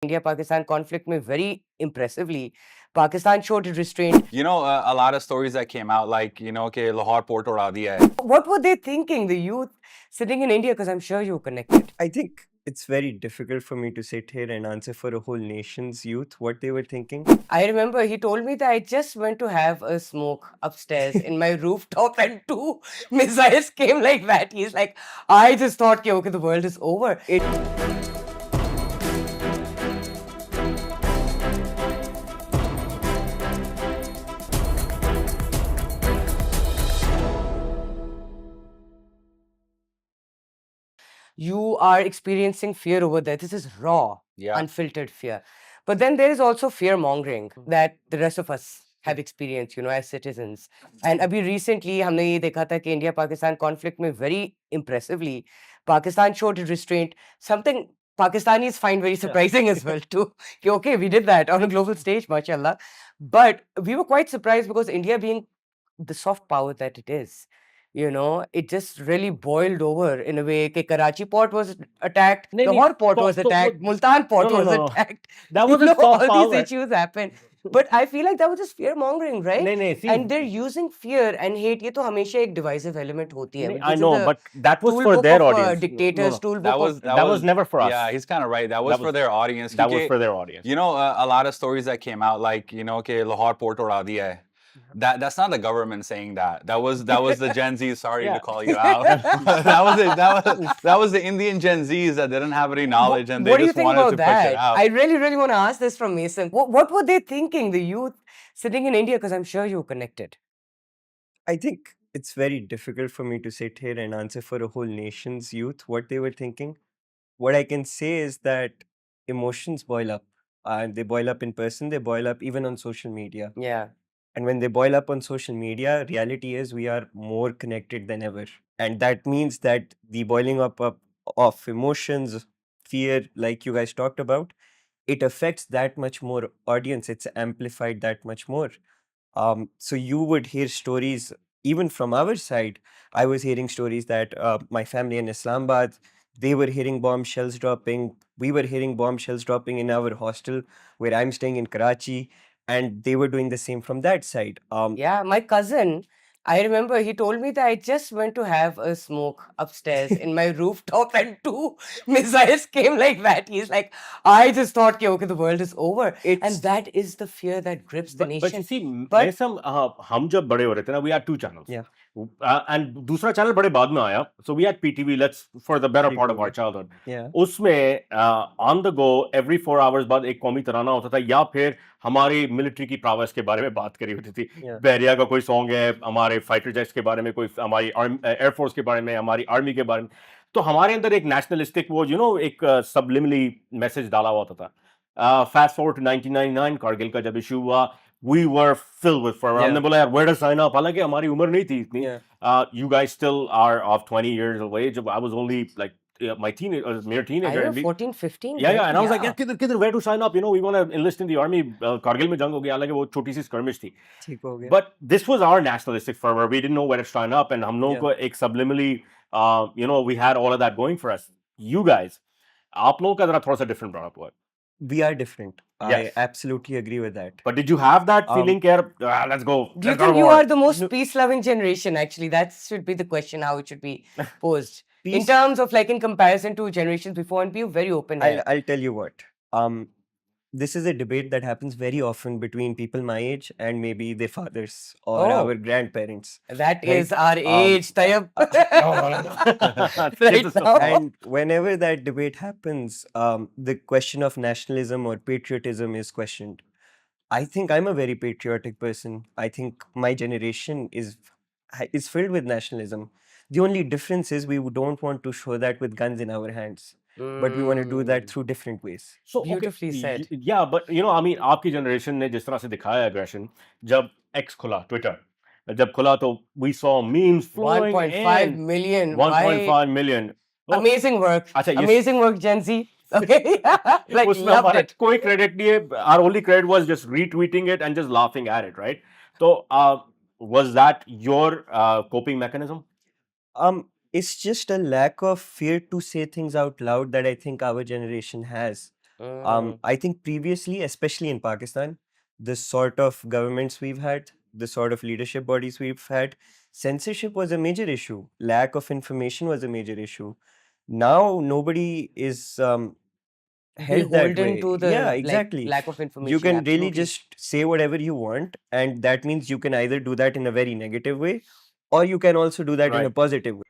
India-Pakistan conflict में very impressively, Pakistan showed restraint. A lot of stories that came out, like, कि Lahore port उड़ा दिया है. What were they thinking, the youth sitting in India? Because I'm sure you're connected. I think it's very difficult for me to sit here and answer for a whole nation's youth what they were thinking. I remember he told me that I just went to have a smoke upstairs in my rooftop and 2 missiles came like that. He's like, I just thought, okay, the world is over. You are experiencing fear over there. This is raw, unfiltered fear. But then there is also fear mongering that the rest of us have experienced, as citizens. And abhi recently, हमने ये देखा था कि India-Pakistan conflict में very impressively, Pakistan showed restraint, something Pakistanis find very surprising as well too. Okay, we did that on a global stage, mashallah. But we were quite surprised because India being the soft power that it is, it just really boiled over in a way. Karachi port was attacked, Lahore port was attacked, Multan port was attacked. That was a soft all power. these issues happened. But I feel like that was just fear mongering, right? And they're using fear and hate. ये तो हमेशा एक divisive element होती है. I know, but that was for their audience. Dictators, That was never for us. Yeah, he's kind of right. That was for their audience. That was for their audience. A lot of stories that came out, like, कि Lahore port उड़ा दिया है. That's not the government saying that. That was the Gen Z. Sorry to call you out. that was the Indian Gen Zs that didn't have any knowledge and they just wanted to push it out. I really want to ask this from Mason. What were they thinking, the youth sitting in India? Because I'm sure you're connected. I think it's very difficult for me to sit here and answer for a whole nation's youth what they were thinking. What I can say is that emotions boil up. They boil up in person. They boil up even on social media. Yeah. And when they boil up on social media, reality is we are more connected than ever. And that means that the boiling up of emotions, fear, like you guys talked about, it affects that much more audience. It's amplified that much more. So you would hear stories, even from our side. I was hearing stories that my family in Islamabad, they were hearing bomb shells dropping. We were hearing bomb shells dropping in our hostel where I'm staying in Karachi. And they were doing the same from that side. Yeah, my cousin, I remember he told me that I just went to have a smoke upstairs in my rooftop and 2 missiles came like that. He's like, I just thought, okay, the world is over. And that is the fear that grips the nation. But you see, हम जब बड़े हो रहे थे ना, we had 2 channels. Yeah. And दूसरा channel बड़े बाद में आया. So we had PTV, for the better part of our childhood. Yeah. उसमें on the go, every 4 hours बाद एक कौमी तराना होता था या फिर हमारी मिलिट्री की प्रावस के बारे में बात करी होती थी. बहरिया का कोई सॉन्ग है, हमारे फाइटर जेट्स के बारे में, कोई हमारी एयरफोर्स के बारे में, हमारी आर्मी के बारे में. तो हमारे अंदर एक नेशनलिस्टिक वो एक सबलिमिनली मैसेज डाला हुआ था. Fast forward to 1999, कारगिल का जब इशू हुआ, we were filled with fervor. हमने बोला यार, where to sign up? हालांकि हमारी उम्र नहीं थी इतनी. You guys still are of 20 years of age. I was only like my mere teenager. I was 14, 15. Yeah, and I was like, yeah, where to sign up? We want to enlist in the army. Kargil में जंग हो गया, हालांकि वो छोटी सी skirmish थी. ठीक हो गया. But this was our nationalistic fervor. We didn't know where to sign up, and हम लोगों को एक subliminally, we had all of that going for us. You guys, आप लोगों का जरा थोड़ा सा different brought up हुआ. We are different. Yes. I absolutely agree with that. But did you have that feeling, let's go? Do you think you are the most peace-loving generation, actually? That should be the question, how it should be posed. In terms of, in comparison to generations before, and be very open. I'll tell you what. This is a debate that happens very often between people my age and maybe their fathers or our grandparents. That is our age, Tayyab. Right now. And whenever that debate happens, the question of nationalism or patriotism is questioned. I think I'm a very patriotic person. I think my generation is filled with nationalism. The only difference is we don't want to show that with guns in our hands. But we want to do that through different ways. So beautifully said. Yeah, but आपकी generation ने जिस तरह से दिखाया aggression, जब X खुला, Twitter, जब खुला तो we saw memes flowing 1.5 million. 1.5 million. Amazing work. Amazing work, Gen Z. Okay. Loved it. कोई credit नहीं है. Our only credit was just retweeting it and just laughing at it, right? So, was that your coping mechanism? It's just a lack of fear to say things out loud that I think our generation has. I think previously, especially in Pakistan, the sort of governments we've had, the sort of leadership bodies we've had, censorship was a major issue. Lack of information was a major issue. Now nobody is held that Beholden way. to Yeah, the exactly. lack of You information. can really Absolutely. just say whatever you want, and that means you can either do that in a very negative way, or you can also do that in a Right. positive way.